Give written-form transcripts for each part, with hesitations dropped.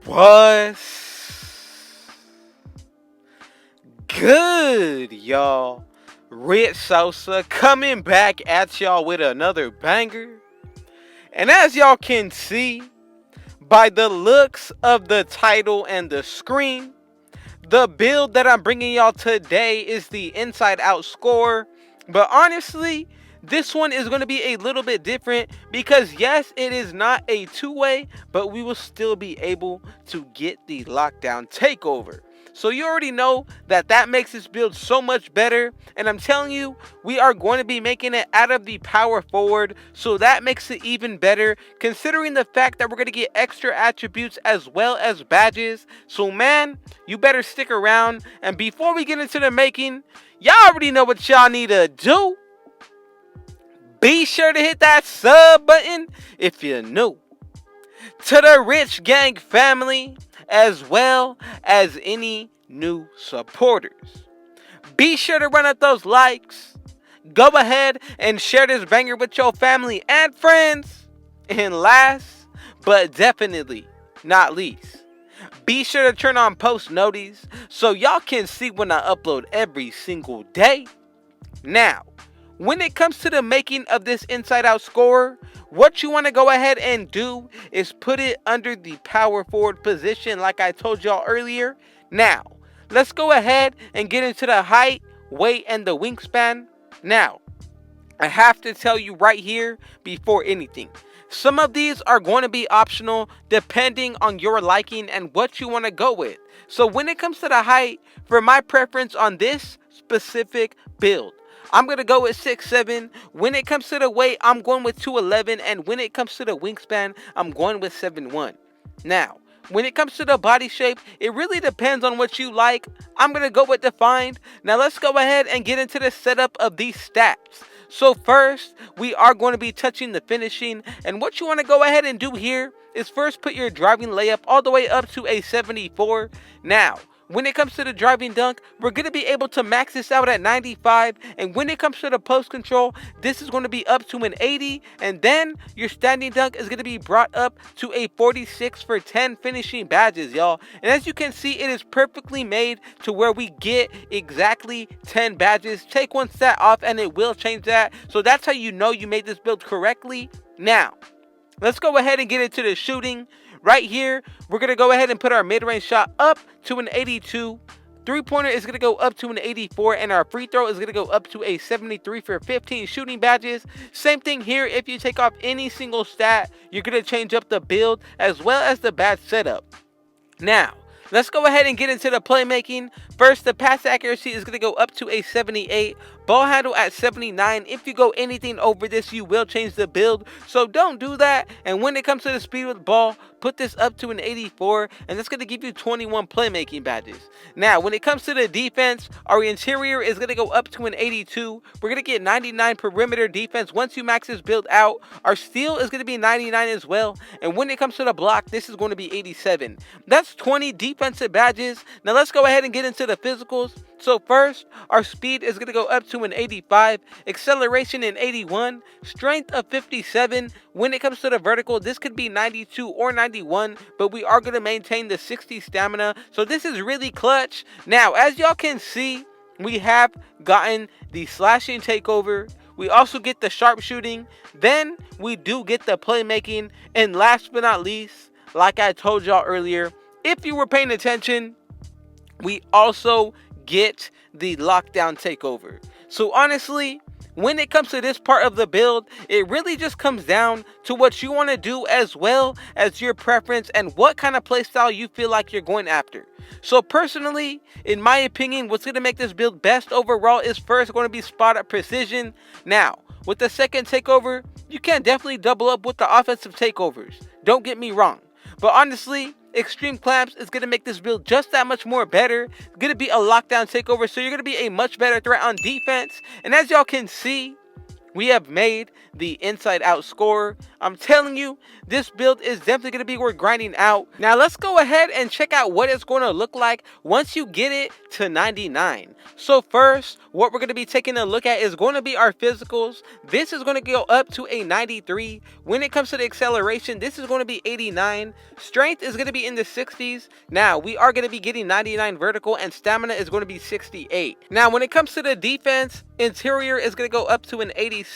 What's good, y'all? Red Sosa coming back at y'all with another banger. And as y'all can see by the looks of the title and the screen, the build that I'm bringing y'all today is the Inside Out Score. But honestly, this one is going to be a little bit different because yes, it is not a two-way, but we will still be able to get the lockdown takeover. So you already know that makes this build so much better, and I'm telling you, we are going to be making it out of the power forward, so that makes it even better considering the fact that we're going to get extra attributes as well as badges. So man, you better stick around, and before we get into the making, y'all already know what y'all need to do. Be sure to hit that sub button if you're new to the Rich Gang family, as well as any new supporters. Be sure to run up those likes. Go ahead and share this banger with your family and friends. And last, but definitely not least, be sure to turn on post notices so y'all can see when I upload every single day. Now, when it comes to the making of this Inside Out Scorer, what you want to go ahead and do is put it under the power forward position like I told y'all earlier. Now, let's go ahead and get into the height, weight, and the wingspan. Now, I have to tell you right here before anything, some of these are going to be optional depending on your liking and what you want to go with. So when it comes to the height, for my preference on this specific build, I'm going to go with 6'7". When it comes to the weight, I'm going with 211. And when it comes to the wingspan, I'm going with 7'1". Now, when it comes to the body shape, it really depends on what you like. I'm going to go with defined. Now, let's go ahead and get into the setup of these stats. So first, we are going to be touching the finishing. And what you want to go ahead and do here is first put your driving layup all the way up to a 74. Now, when it comes to the driving dunk, we're going to be able to max this out at 95. And when it comes to the post control, this is going to be up to an 80. And then your standing dunk is going to be brought up to a 46 for 10 finishing badges, y'all. And as you can see, it is perfectly made to where we get exactly 10 badges. Take one stat off and it will change that. So that's how you know you made this build correctly. Now, let's go ahead and get into the shooting. Right here, we're going to go ahead and put our mid-range shot up to an 82. Three-pointer is going to go up to an 84. And our free throw is going to go up to a 73 for 15 shooting badges. Same thing here. If you take off any single stat, you're going to change up the build as well as the badge setup. Now, let's go ahead and get into the playmaking. First, the pass accuracy is going to go up to a 78. Ball handle at 79. If you go anything over this, you will change the build. So don't do that. And when it comes to the speed with ball, put this up to an 84. And that's going to give you 21 playmaking badges. Now, when it comes to the defense, our interior is going to go up to an 82. We're going to get 99 perimeter defense once you max this build out. Our steal is going to be 99 as well. And when it comes to the block, this is going to be 87. That's 20 defensive badges. Now, let's go ahead and get into the physicals. So first, our speed is going to go up to an 85, acceleration in 81, strength of 57. When it comes to the vertical, this could be 92 or 91, but we are going to maintain the 60 stamina. So this is really clutch. Now, as y'all can see, we have gotten the slashing takeover. We also get the sharpshooting. Then we do get the playmaking. And last but not least, like I told y'all earlier, if you were paying attention, we also get the lockdown takeover. So honestly, when it comes to this part of the build, it really just comes down to what you want to do as well as your preference and what kind of playstyle you feel like you're going after. So personally, in my opinion, what's going to make this build best overall is first going to be spot up precision. Now, with the second takeover, you can definitely double up with the offensive takeovers. Don't get me wrong. But honestly, extreme clamps is going to make this build just that much more better. It's going to be a lockdown takeover, so you're going to be a much better threat on defense. And as y'all can see, we have made the inside out scorer. I'm telling you, this build is definitely going to be worth grinding out. Now let's go ahead and check out what it's going to look like once you get it to 99. So first, what we're going to be taking a look at is going to be our physicals. This is going to go up to a 93. When it comes to the acceleration, this is going to be 89. Strength is going to be in the 60s. Now we are going to be getting 99 vertical, and stamina is going to be 68. Now when it comes to the defense, interior is going to go up to an 86.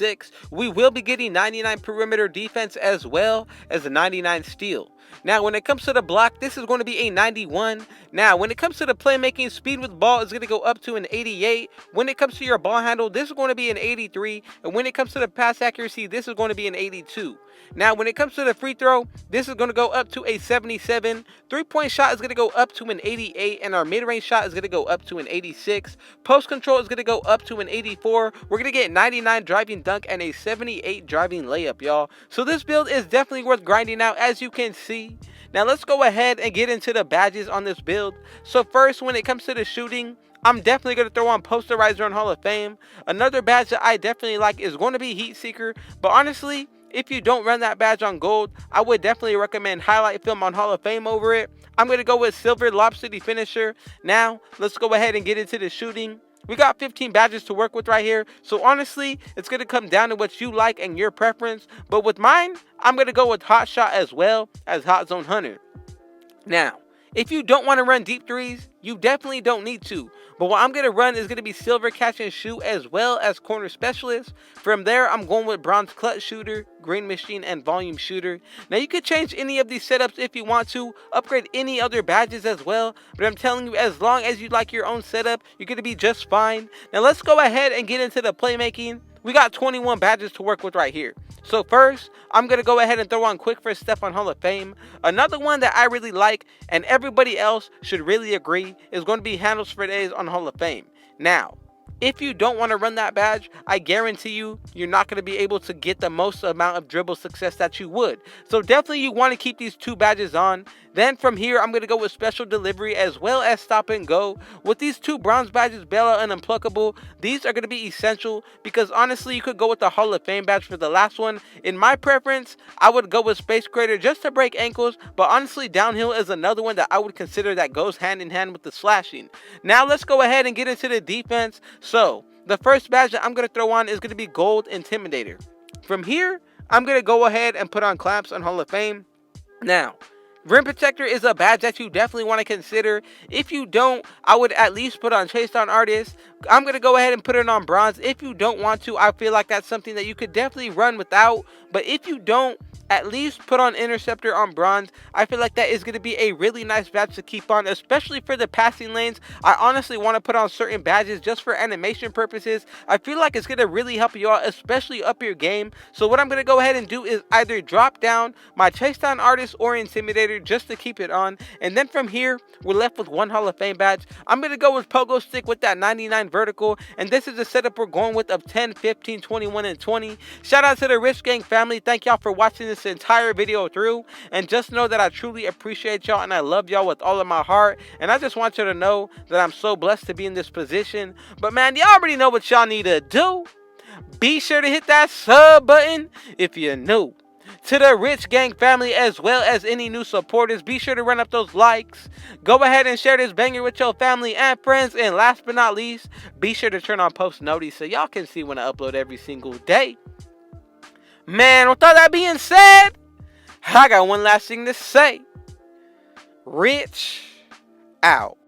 We will be getting 99 perimeter defense as well as a 99 steal. Now when it comes to the block, this is going to be a 91. Now when it comes to the playmaking, speed with ball is going to go up to an 88. When it comes to your ball handle, this is going to be an 83. And when it comes to the pass accuracy, this is going to be an 82. Now when it comes to the free throw, this is going to go up to a 77. 3-point shot is going to go up to an 88, and our mid-range shot is going to go up to an 86. Post control is going to go up to an 84. We're going to get 99 driving dunk and a 78 driving layup, y'all. So this build is definitely worth grinding out, as you can see. Now let's go ahead and get into the badges on this build. So first, when it comes to the shooting, I'm definitely going to throw on Posterizer on Hall of Fame. Another badge that I definitely like is going to be Heat Seeker. But honestly, if you don't run that badge on gold, I would definitely recommend Highlight Film on Hall of Fame over it. I'm going to go with Silver Lob City Finisher. Now, let's go ahead and get into the shooting. We got 15 badges to work with right here. So honestly, it's going to come down to what you like and your preference. But with mine, I'm going to go with Hot Shot as well as Hot Zone Hunter. Now, if you don't want to run deep threes, you definitely don't need to. But what I'm going to run is going to be Silver Catch and Shoot as well as Corner Specialist. From there, I'm going with Bronze Clutch Shooter, Green Machine, and Volume Shooter. Now, you could change any of these setups if you want to. Upgrade any other badges as well. But I'm telling you, as long as you like your own setup, you're going to be just fine. Now, let's go ahead and get into the playmaking. We got 21 badges to work with right here. So first, I'm going to go ahead and throw on Quick First Step on Hall of Fame. Another one that I really like, and everybody else should really agree, is going to be Handles for Days on Hall of Fame. Now, if you don't want to run that badge, I guarantee you, you're not going to be able to get the most amount of dribble success that you would. So definitely you want to keep these two badges on. Then from here, I'm going to go with Special Delivery as well as Stop and Go. With these two bronze badges, Bailout and Unpluckable, these are going to be essential because honestly, you could go with the Hall of Fame badge for the last one. In my preference, I would go with Space Creator just to break ankles, but honestly, Downhill is another one that I would consider that goes hand in hand with the slashing. Now let's go ahead and get into the defense. So the first badge that I'm going to throw on is going to be Gold Intimidator. From here, I'm going to go ahead and put on Clamps on Hall of Fame. Now, Rim Protector is a badge that you definitely want to consider. If you don't, I would at least put on Chase Down Artist. I'm going to go ahead and put it on Bronze. If you don't want to, I feel like that's something that you could definitely run without. But if you don't, at least put on Interceptor on Bronze. I feel like that is going to be a really nice badge to keep on, especially for the passing lanes. I honestly want to put on certain badges just for animation purposes. I feel like it's going to really help you out, especially up your game. So what I'm going to go ahead and do is either drop down my Chase Down Artist or Intimidator just to keep it on. And then from here, we're left with one Hall of Fame badge. I'm going to go with Pogo Stick with that 99 vertical. And this is the setup we're going with of 10, 15, 21, and 20. Shout out to the Rich Gang family. Thank y'all for watching this entire video through, and just know that I truly appreciate y'all and I love y'all with all of my heart, and I just want you to know that I'm so blessed to be in this position. But man, y'all already know what y'all need to do. Be sure to hit that sub button if you're new to the Rich Gang family, as well as any new supporters. Be sure to run up those likes. Go ahead and share this banger with your family and friends, and last but not least, be sure to turn on post notice so y'all can see when I upload every single day. Man, with all that being said, I got one last thing to say. Rich out.